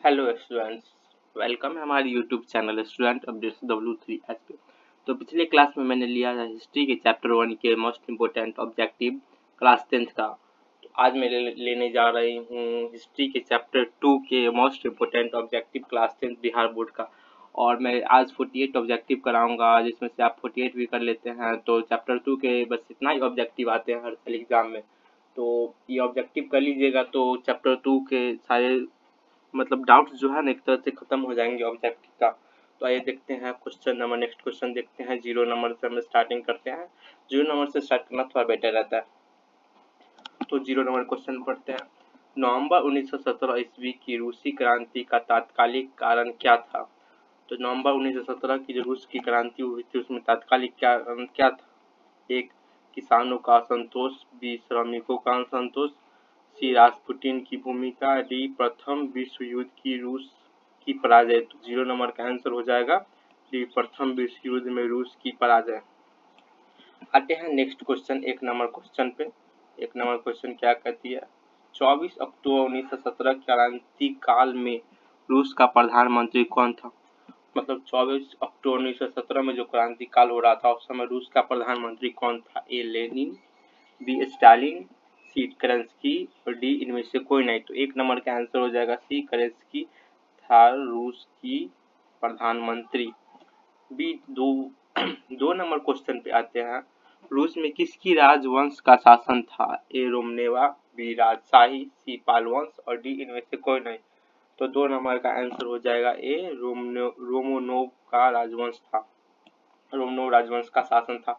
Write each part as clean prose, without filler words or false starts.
Hello students, welcome है हमारे YouTube channel student updates W3S पे। तो पिछले क्लास में मैंने लिया था हिस्ट्री के चैप्टर 1 के most important objective class 10th का। तो आज मैं लेने जा रही हूँ हिस्ट्री के चैप्टर 2 के most important objective class 10th Bihar board का। और मैं आज 48 ऑब्जेक्टिव कराऊंगा, जिसमें से आप 48 भी कर लेते हैं तो चैप्टर 2 के बस इतना ही ऑब्जेक्टिव आते हैं हर साल एग्जाम में। तो ये ऑब्जेक्टिव कर लीजिएगा तो चैप्टर 2 के सारे डाउट्स जो है ना एक तरह से खत्म हो जाएंगे ऑब्जेक्टिव का। तो आइए देखते हैं क्वेश्चन नंबर। नेक्स्ट क्वेश्चन देखते हैं, 0 नंबर से हम स्टार्टिंग करते हैं। 0 नंबर से स्टार्ट करना थोड़ा बेटर रहता है। तो 0 नंबर क्वेश्चन पढ़ते हैं। नवंबर 1917 ईस्वी की रूसी क्रांति का तात्कालिक कारण क्या था? तो नवंबर 1917 की जो रूस की क्रांति हुई थी उसमें तात्कालिक क्या था? एक, किसानों का असंतोष। बी, श्रमिकों का असंतोष। सी, रासपुटिन की भूमिका। डी, प्रथम विश्व युद्ध की रूस की पराजय। तो 0 नंबर का आंसर हो जाएगा डी, प्रथम विश्व युद्ध में रूस की पराजय। आते हैं नेक्स्ट क्वेश्चन, 1 नंबर क्वेश्चन पे। 1 नंबर क्वेश्चन क्या कहती है? 24 अक्टूबर 1917 क्रांति काल में रूस का प्रधानमंत्री कौन था? 24 अक्टूबर 1917 में जो क्रांति काल हो रहा था उस समय रूस का प्रधानमंत्री कौन था? A, Lenin. B, Stalin. C, Kerensky. और डी, इनमें से कोई नहीं। तो 1 नंबर का आंसर हो जाएगा सी, करंस्की था रूस की प्रधानमंत्री। बी, 2 नंबर क्वेश्चन पे आते हैं। रूस में किसकी राजवंश का शासन था? ए, रोमनेवा। बी, राजशाही। सी, पालवंश। और डी, इनमें से कोई नहीं। तो 2 नंबर का आंसर हो जाएगा ए, रोमनोव का राजवंश था। रोमनोव राजवंश का शासन था।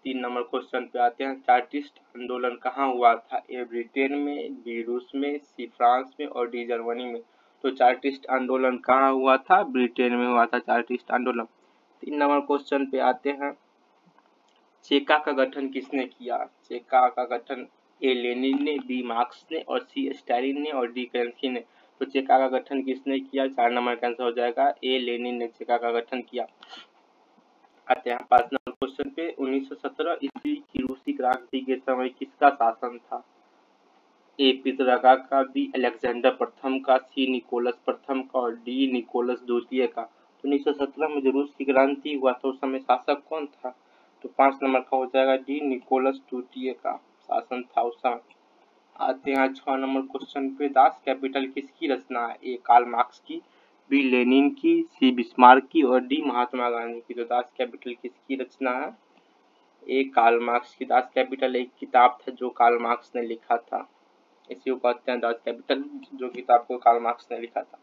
3 नंबर क्वेश्चन पे आते हैं। चार्टिस्ट आंदोलन कहाँ हुआ था? ए, ब्रिटेन में। बी, रूस में। सी, फ्रांस में। और डी, जर्मनी में। तो चार्टिस्ट आंदोलन कहाँ हुआ था? ब्रिटेन में हुआ था चार्टिस्ट आंदोलन। 3 नंबर क्वेश्चन पे आते हैं। चेका का गठन किसने किया? चेका का गठन ए, लेनिन ने। बी, मार्क्स ने। और सी, स्टालिन ने। और डी, केरेंस्की ने। तो चेका का गठन किसने किया? 4 नंबर का आंसर हो जाएगा ए, लेनिन ने चेका का गठन किया। आते हैं 5 नंबर क्वेश्चन पे। 1917 ईस्वी की रूसी क्रांति के समय किसका शासन था? ए, पितरका का। बी, अलेक्जेंडर प्रथम का। सी, निकोलस प्रथम का। और डी, निकोलस द्वितीय का। तो 1917 में जो रूस की क्रांति हुआ था उस समय शासक कौन था? तो 5 नंबर का हो जाएगा डी, निकोलस द्वितीय का शासन था उस समय। आते हैं 6 नंबर क्वेश्चन पे। दास कैपिटल किसकी रचना है? ए, कार्ल मार्क्स की। बी, लेनिन की। सी, बिस्मार्क की। और डी, महात्मा गांधी की। तो दास कैपिटल किसकी रचना है? ए, कार्ल मार्क्स की। दास कैपिटल एक किताब था जो कार्ल मार्क्स ने लिखा था, इसी को कहते हैं दास कैपिटल, जो किताब को कार्ल मार्क्स ने लिखा था।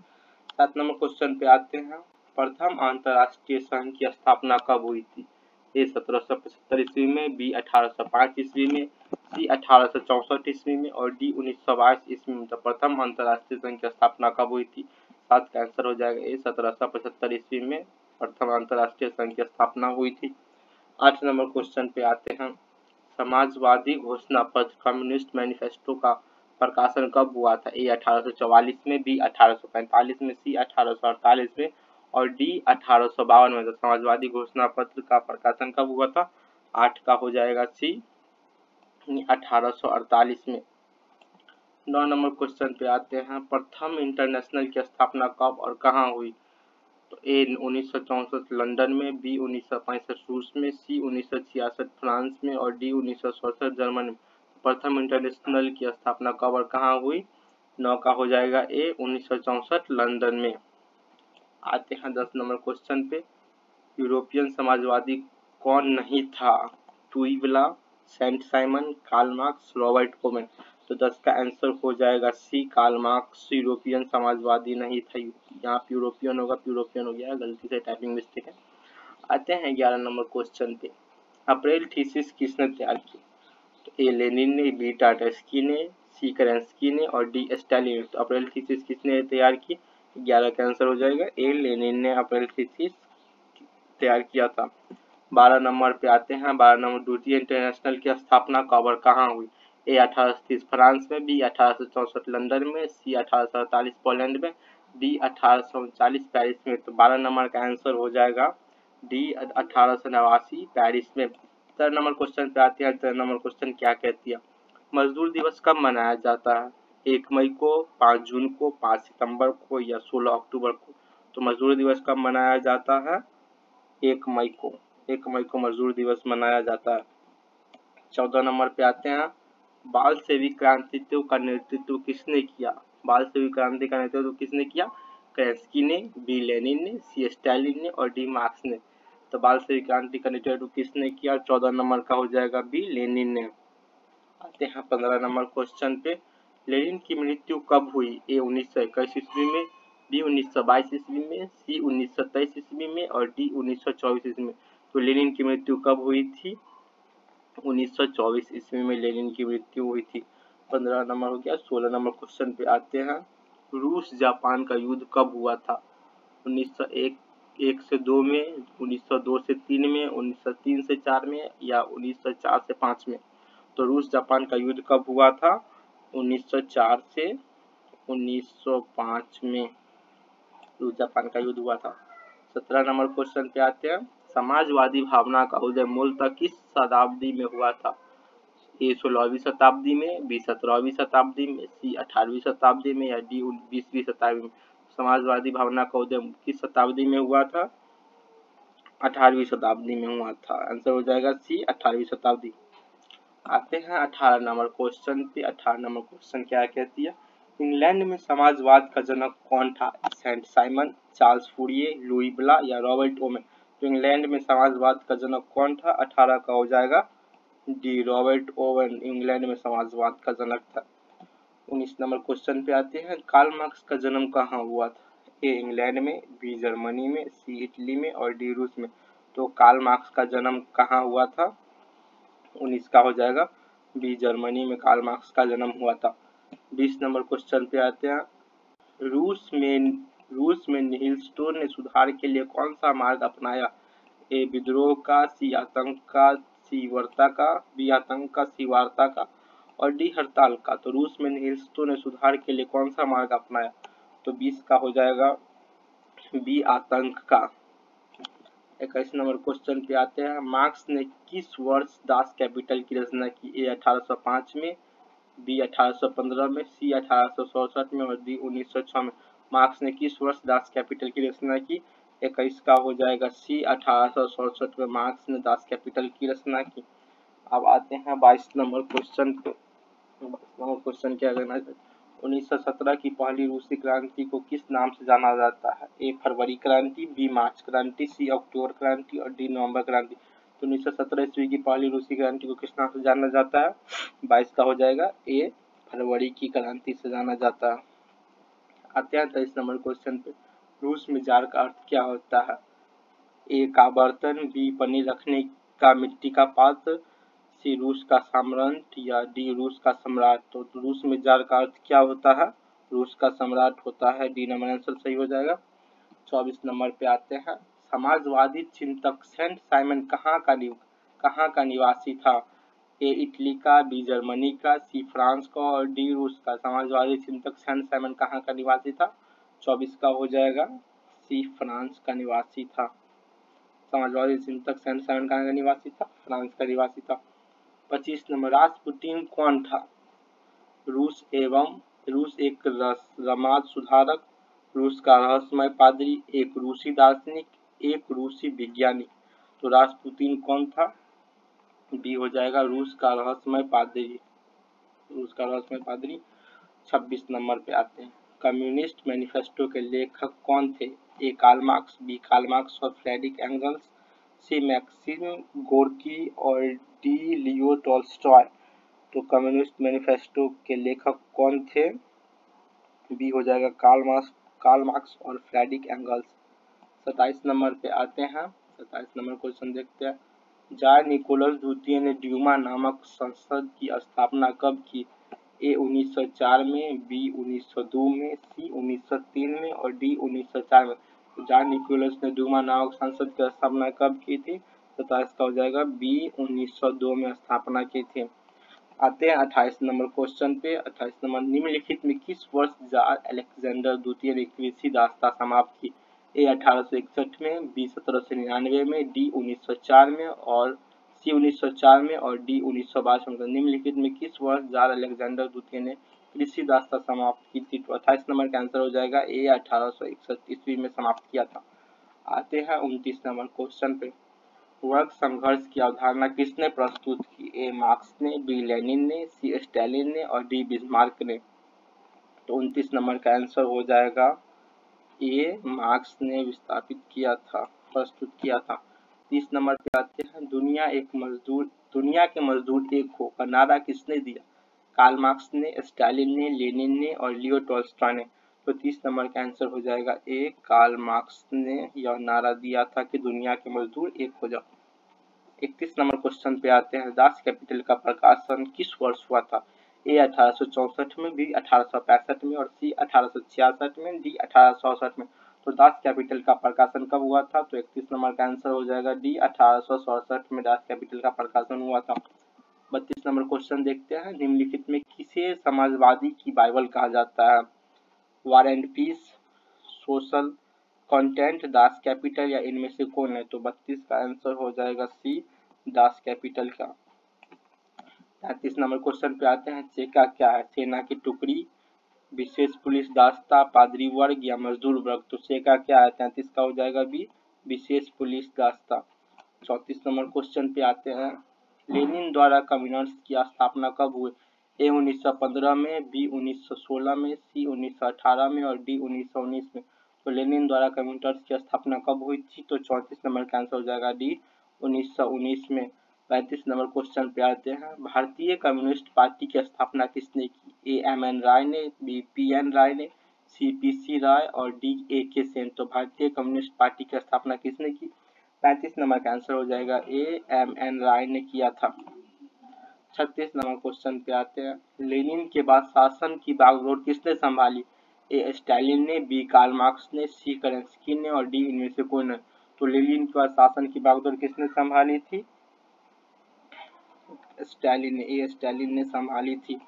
7 नंबर क्वेश्चन पे आते हैं। प्रथम अंतर्राष्ट्रीय संघ की स्थापना कब हुई थी? ए, 1775 ईस्वी में। बी, 1805 ईस्वी में। सी, 1864 ईस्वी में। और डी, 1922 ईस्वी में। तो प्रथम अंतर्राष्ट्रीय संघ की स्थापना कब हुई थी? 7 का आंसर हो जाएगा ए, 1775 ईस्वी में प्रथम अंतर्राष्ट्रीय संघ की स्थापना हुई थी। 8 नंबर क्वेश्चन पे आते हैं। समाजवादी घोषणा पत्र कम्युनिस्ट मैनिफेस्टो का प्रकाशन कब हुआ था? ए, 1844 में। बी, 1845 में। सी, 1848 में। और डी, 1852 में। तो समाजवादी घोषणा पत्र का प्रकाशन कब हुआ था? 8 का हो जाएगा सी, 1848 में। 9 नंबर क्वेश्चन पे आते हैं। प्रथम इंटरनेशनल की स्थापना कब और कहाँ हुई? तो ए, 1964 लंदन में। बी, 1965 रूस में। सी, 1966 फ्रांस में। और डी, 1967 जर्मनी में। प्रथम इंटरनेशनल की स्थापना कब और कहाँ हुई? 9 का हो जाएगा ए, 1964 लंदन में। आते हैं 10 नंबर क्वेश्चन पे। यूरोपियन समाजवादी कौन नहीं था? टुइवला, Saint Simon, Karl Marx, Robert कोमेन। तो 10 का आंसर हो जाएगा सी, कार्ल मार्क्स यूरोपियन समाजवादी नहीं था। यहाँ यूरोपियन होगा, यूरोपियन हो गया, गलती से टाइपिंग मिस्टेक है। आते हैं 11 नंबर क्वेश्चन पे। अप्रैल थीसिस किसने तैयार की? तो ए, लेनिन ने। बी, टाटर्स्की ने। सी, केरेंस्की ने। और डी, स्टालिन ने। तो अप्रैल थीसिस किसने तैयार की? 11 का आंसर हो जाएगा ए, लेनिन ने अप्रैल थीसिस तैयार किया था। 12 नंबर पे आते हैं। 12 नंबर द्वितीय इंटरनेशनल की स्थापना कब और कहाँ हुई? ए, 1830 फ्रांस में। बी, 1864 लंदन में। सी, 1848 पोलैंड में। डी, 1839 पेरिस में। तो 12 नंबर का आंसर हो जाएगा डी, 1889 पेरिस में। 13 नंबर क्वेश्चन पे आते हैं। 13 नंबर क्वेश्चन क्या कहती है? मजदूर दिवस कब मनाया जाता है? 1 मई को, 5 जून को, 5 सितंबर को या 16 अक्टूबर को। तो मजदूर दिवस कब मनाया जाता है? 1 मई को। 1 मई को मजदूर दिवस मनाया जाता है। 14 नंबर पे आते हैं, बाल सेवी क्रांतित्व का नेतृत्व किसने किया? बाल सेवी क्रांति का नेतृत्व किसने किया? केरेंस्की ने, बी लेनिन ने, सी स्टालिन ने और डी मार्क्स ने। तो बाल सेवी क्रांति का नेतृत्व किसने किया? 14 नंबर का हो जाएगा बी लेनिन ने। आते हैं 15 नंबर क्वेश्चन पे, लेनिन की मृत्यु कब हुई? ए 1921 ईस्वी में, बी 1922 ईस्वी में, सी 1923 ईस्वी में और डी 1924 ईस्वी में। तो लेनिन की मृत्यु कब हुई थी? 1924 ईस्वी में लेनिन की मृत्यु हुई थी। 15 नंबर हो गया। 16 नंबर क्वेश्चन पे आते हैं, रूस जापान का युद्ध कब हुआ था? 1901 से 2 में, 1902 से 3 में, 1903 से 4 में या 1904 से 5 में। तो रूस जापान का युद्ध कब हुआ था? 1904 से 1905 में रूस जापान का युद्ध हुआ था। 17 नंबर क्वेश्चन पे आते हैं, समाजवादी भावना का उदय मूलतः किस शताब्दी में हुआ था? ए 16वीं शताब्दी में, बी 17वीं शताब्दी में, सी 18वीं शताब्दी में या डी 20वीं शताब्दी में। समाजवादी भावना का उदय किस शताब्दी में हुआ था? 18वीं शताब्दी में हुआ था। आंसर हो जाएगा सी 18वीं शताब्दी। आते हैं 18 नंबर क्वेश्चन पे। 18 नंबर क्वेश्चन क्या कहती है, इंग्लैंड में समाजवाद का जनक कौन था? Saint Simon, Charles Fourier, Louis Blanc या रॉबर्ट ओवेन। तो इंग्लैंड में समाजवाद का जनक कौन था? 18 का हो जाएगा डी रॉबर्ट ओवेन इंग्लैंड में समाजवाद का जनक था। 19 नंबर क्वेश्चन पे आते हैं, कार्ल मार्क्स का जन्म कहाँ हुआ था? ए इंग्लैंड में, बी जर्मनी में, सी इटली में और डी रूस में। तो कार्ल मार्क्स का जन्म कहाँ हुआ था? 19 का हो जाएगा बी जर्मनी में कार्ल मार्क्स का जन्म हुआ था। 20 नंबर क्वेश्चन पे आते हैं, रूस में नील स्टोर ने सुधार के लिए कौन सा मार्ग अपनाया? ए विद्रोह का, सी आतंक का, सी वार्ता का, बी आतंक का, सी वार्ता का और डी हड़ताल का। तो रूस में नील स्टोर ने सुधार के लिए कौन सा मार्ग अपनाया? तो 20 का हो जाएगा बी आतंक का। 21 नंबर क्वेश्चन पे आते हैं, मार्क्स ने किस वर्ष दास कैपिटल की रचना की? ए 1805 में, बी 1815 में, सी 1867 में और डी 1906 में। मार्क्स ने किस वर्ष दास कैपिटल की रचना की? 21 का हो जाएगा सी 1867 में मार्क्स ने दास कैपिटल की रचना की। अब आते हैं 22 नंबर क्वेश्चन पे। 22 नंबर क्वेश्चन क्या करना है, 1917 की पहली रूसी क्रांति को किस नाम से जाना जाता है? ए फरवरी क्रांति, बी मार्च क्रांति, सी अक्टूबर क्रांति और डी नवंबर क्रांति। तो 1917 ईस्वी की पहली रूसी क्रांति को किस नाम से जाना जाता है? 22 का हो जाएगा ए फरवरी की क्रांति से जाना जाता है। आते हैं 23 नंबर क्वेश्चन पे, रूस में जार का अर्थ क्या होता है? ए का बर्तन, बी पनीर रखने का मिट्टी का पात्र, सी रूस का साम्राट या डी रूस का सम्राट। तो रूस में जार का अर्थ क्या होता है? रूस का सम्राट होता है। डी नंबर आंसर सही हो जाएगा। 24 नंबर पे आते हैं, समाजवादी चिंतक सेंट साइमन कहाँ का निवासी था? ए इटली का, बी जर्मनी का, सी फ्रांस का और डी रूस का। समाजवादी चिंतक सेंट साइमन कहाँ का निवासी था? 24 का हो जाएगा सी फ्रांस का निवासी था। समाजवादी चिंतक सेंट साइमन कहाँ का निवासी था? फ्रांस का निवासी था। 25 नंबर, रासपुटीन कौन था? रूस एक समाज सुधारक, रूस का रहस्यमय पादरी, एक रूसी दार्शनिक, एक रूसी विज्ञानी। तो रासपुतीन कौन था? बी हो जाएगा रूस का रहस्यमय पादरी। रूस का रहस्यमय पादरी। 26 नंबर पे आते हैं, कम्युनिस्ट मैनिफेस्टो के लेखक कौन थे? A Karl Marx, B Karl Marx और Friedrich Engels, C Maxim Gorky और डी लियो टॉल्स्टॉय। तो कम्युनिस्ट मैनिफेस्टो के लेखक कौन थे? बी हो जाएगा कार्ल मार्क्स और फ्रेडरिक एंगल्स। 27 नंबर पे आते हैं, 27 नंबर क्वेश्चन देखते हैं, जार निकोलस द्वितीय ने ड्यूमा नामक संसद की स्थापना कब की? ए 1904 में, बी 1902 में, सी 1903 में और डी 1904 में। तो जार निकोलस ने ड्यूमा नामक संसद की स्थापना कब की थी? 27 का हो जाएगा बी 1902 में स्थापना की थी। आते हैं 28 नंबर क्वेश्चन पे। 28 नंबर, निम्नलिखित में किस वर्ष जार अलेक्जेंडर द्वितीय ने कृषि दासता समाप्त की? ए 1861 में, बी 1799 में, डी 1904 में और सी 1904 में और डी 1922 में। निम्नलिखित में किस वर्ष जार अलेक्जेंडर द्वितीय ने कृषि दास्ता समाप्त की थी? तो 28 नंबर का आंसर हो जाएगा ए 1861 ईस्वी में समाप्त किया था। आते हैं 29 नंबर क्वेश्चन पे। वर्ग संघर्ष की अवधारणा किसने प्रस्तुत की? ए मार्क्स ने, बी लेनिन ने, सी स्टालिन ने और डी बिस्मार्क ने। तो 29 नंबर का आंसर हो जाएगा ए मार्क्स ने विस्थापित किया था, प्रस्तुत किया था। 30 नंबर पे आते हैं। दुनिया के मजदूर एक हो का नारा किसने दिया? कार्ल मार्क्स ने, स्टालिन ने, लेनिन ने और लियो टॉल्स्टॉय ने। तो 30 नंबर का आंसर हो जाएगा ए कार्ल मार्क्स ने यह नारा दिया था कि दुनिया के मजदूर एक हो जाओ। 31 नंबर क्वेश्चन पे आते हैं। दास कैपिटल का प्रकाशन किस वर्ष हुआ था? ए 1864 में, बी 1865 में और सी 1866 में, डी 1867 में। तो दास कैपिटल का प्रकाशन कब हुआ था? तो 31 नंबर का आंसर हो जाएगा डी 1867 में दास कैपिटल का प्रकाशन हुआ था। 32 नंबर क्वेश्चन देखते हैं। निम्नलिखित में किसे समाजवादी की बाइबल कहा जाता है? War and peace, social content, Das Kapital या इनमें से कौन है? तो 32 का आंसर हो जाएगा सी दास कैपिटल का। 33 नंबर क्वेश्चन पे आते हैं। चेका क्या है? सेना की टुकड़ी, विशेष पुलिस दास्ता, पादरी वर्ग या मजदूर वर्ग। तो चेका क्या है? 33 का हो जाएगा बी विशेष पुलिस दास्ता। 34 नंबर क्वेश्चन पे आते हैं। लेनिन द्वारा कम्युनिस्ट की स्थापना कब हुई? ए 1915 में, बी 1916 में, सी 1918 में और डी 1919 में। तो लेनिन द्वारा कम्युनिस्ट की स्थापना कब हुई थी? तो 34 नंबर का आंसर हो जाएगा डी 1919 में। 35 नंबर क्वेश्चन पे आते हैं। भारतीय कम्युनिस्ट पार्टी की स्थापना किसने की? ए एम एन राय ने, बी पी एन राय ने, सी पी सी राय और डी ए के सेन। तो भारतीय कम्युनिस्ट पार्टी की स्थापना किसने की? 35 नंबर का आंसर हो जाएगा ए एम एन राय ने किया था। 36 नंबर क्वेश्चन पे आते हैं। लेनिन के बाद शासन की बागडोर किसने संभाली? ए स्टालिन ने, बी कार्ल मार्क्स ने, सी केरेंस्की ने और डी इनमें से कौन है? तो लेनिन के बाद शासन की बागडोर किसने संभाली थी? स्टालिन ने, ए स्टालिन ने संभाली थी।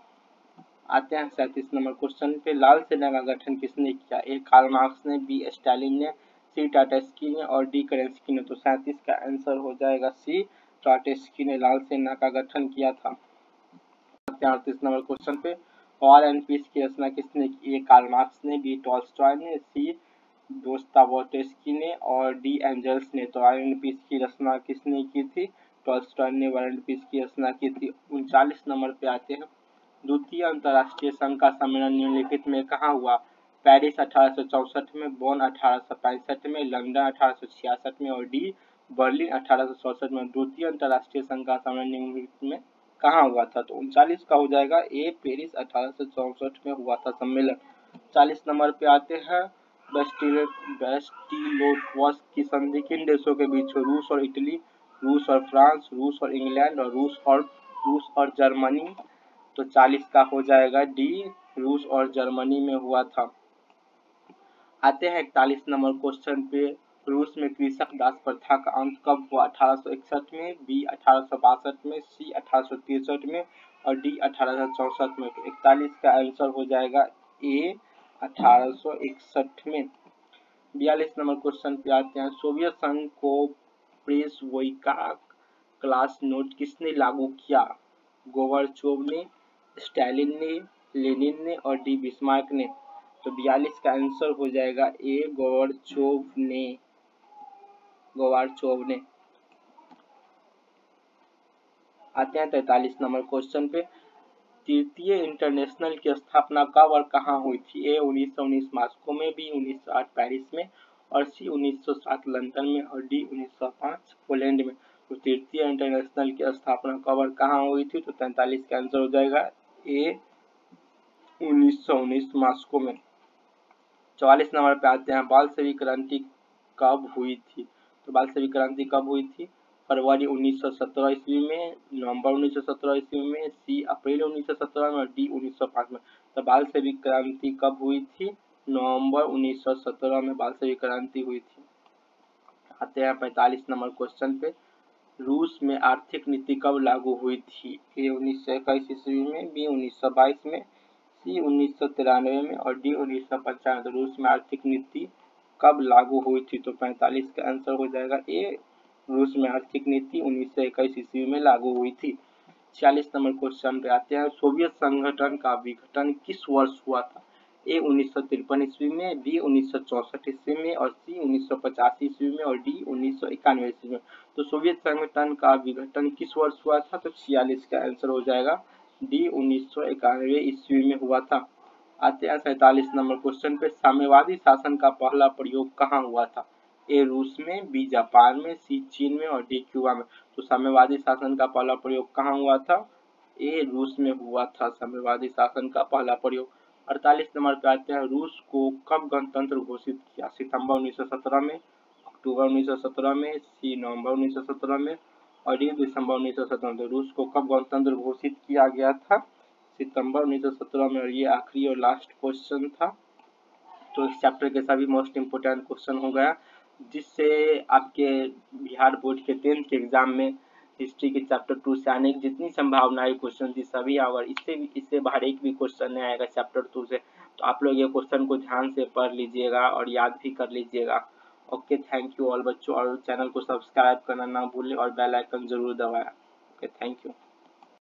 आते हैं 37 नंबर क्वेश्चन पे। लाल सेना का गठन किसने किया? ए कार्ल मार्क्स ने, बी स्टालिन ने, सी टाटस्की ने और डी केरेंस्की ने। तो 37 का आंसर हो जाएगा सी टाटस्की ने लाल सेना का गठन किया था। 38 नंबर क्वेश्चन पे। वॉर एंड पीस की रचना किसने की? ए कार्ल मार्क्स ने, बी टॉल्स्टॉय ने, सी दोस्तावोस्की ने और डी एंजल्स ने। तो वॉर एंड पीस की रचना किसने की थी? टॉल्स्टॉय ने वॉर एंड पीस की रचना की थी। 39 नंबर पे आते हैं। द्वितीय अंतर्राष्ट्रीय संघ का सम्मेलन निम्नलिखित में कहाँ हुआ? पेरिस 1864 में, बोन 1865 में, लंदन 1866 में और डी बर्लिन 1867 में। द्वितीय अंतर्राष्ट्रीय संघ का सम्मेलन निम्नलिखित में कहाँ हुआ था? तो 39 का हो जाएगा ए पेरिस 1864 में हुआ था सम्मेलन। 40 नंबर पे आते हैं। बेस्टिलोवस्क की संधि किन देशों के बीच? रूस और इटली, रूस और फ्रांस, रूस और इंग्लैंड और रूस और जर्मनी। तो 40 का हो जाएगा डी रूस और जर्मनी में हुआ था। आते हैं 41 नंबर क्वेश्चन पे। रूस में कृषक दास प्रथा का अंत कब हुआ? 1861 में, बी 1862 में, सी 1863 में और डी 1864 में। तो 41 का आंसर हो जाएगा ए 1861 में। 42 नंबर क्वेश्चन पे आते हैं। सोवियत संघ को पेरेस्ट्रोइका क्लास नोट किसने लागू किया? गोर्बाचोव ने, स्टालिन ने, लेनिन ने और डी बिस्मार्क ने। तो 42 का आंसर हो जाएगा ए गोर्बाचोव ने। आते हैं 43 नंबर क्वेश्चन पे। तृतीय इंटरनेशनल की स्थापना कब और कहाँ हुई थी? ए 1919 मॉस्को में, बी 1908 पेरिस में और सी 1907 लंदन में और डी 1905 पोलैंड में। तो तृतीय इंटरनेशनल की स्थापना कब और कहाँ हुई थी? तो 43 का आंसर हो जाएगा ए 1919 मॉस्को में। 44 नंबर पे आते हैं। बालशेवी क्रांति कब हुई थी? तो बालशेवी क्रांति कब हुई थी? फरवरी 1917 ईस्वी में, नवंबर 1917 ईस्वी में, सी अप्रैल 1917 में और डी 1905 में। तो बालशेवी क्रांति कब हुई थी? नवंबर 1917 में बालशेवी क्रांति हुई थी। आते हैं 45 नंबर क्वेश्चन पे। रूस में आर्थिक नीति कब लागू हुई थी? ए 1921 ईस्वी में, बी 1922 में, सी 1993 में और डी 1995। तो रूस में आर्थिक नीति कब लागू हुई थी? तो 45 का आंसर हो जाएगा ए रूस में आर्थिक नीति 1921 ईस्वी में लागू हुई थी। 46 नंबर क्वेश्चन पे आते हैं। सोवियत संगठन का विघटन किस वर्ष हुआ था? ए 1953 ईस्वी में, बी 1964 ईस्वी में और सी 1985 ईस्वी में और डी 1991 ईस्वी में। तो सोवियत संगठन का विघटन किस वर्ष हुआ था? तो 46 का आंसर हो जाएगा डी 1991 ईस्वी में हुआ था। आते हैं 47 नंबर क्वेश्चन पे। साम्यवादी शासन का पहला प्रयोग कहाँ हुआ था? ए रूस में, बी जापान में, सी चीन में और डी क्यूबा में। तो साम्यवादी शासन का पहला प्रयोग कहाँ हुआ था? ए रूस में हुआ था साम्यवादी शासन का पहला प्रयोग। 48 नंबर पे आते हैं। रूस को कब गणतंत्र घोषित किया? सितंबर 1917 में, अक्टूबर 1917 में, सी नवंबर 1917 में और डी दिसंबर 1917 में। रूस को कब गणतंत्र घोषित किया गया था? सितंबर 1917 में। और ये आखिरी और लास्ट क्वेश्चन था। तो इस चैप्टर के सभी मोस्ट इम्पोर्टेंट क्वेश्चन हो गया, जिससे आपके बिहार बोर्ड के 10th के एग्जाम में हिस्ट्री के चैप्टर 2 से आने की जितनी संभावनाएं क्वेश्चन थी सभी, अगर इससे बाहर एक भी क्वेश्चन नहीं आएगा चैप्टर 2 से, तो आप लोग ये क्वेश्चन को ध्यान से पढ़ लीजिएगा और याद भी कर लीजिएगा। ओके, थैंक यू ऑल बच्चों, और चैनल को सब्सक्राइब करना ना भूलें और बेल आइकन जरूर दबाएं। Okay, thank you.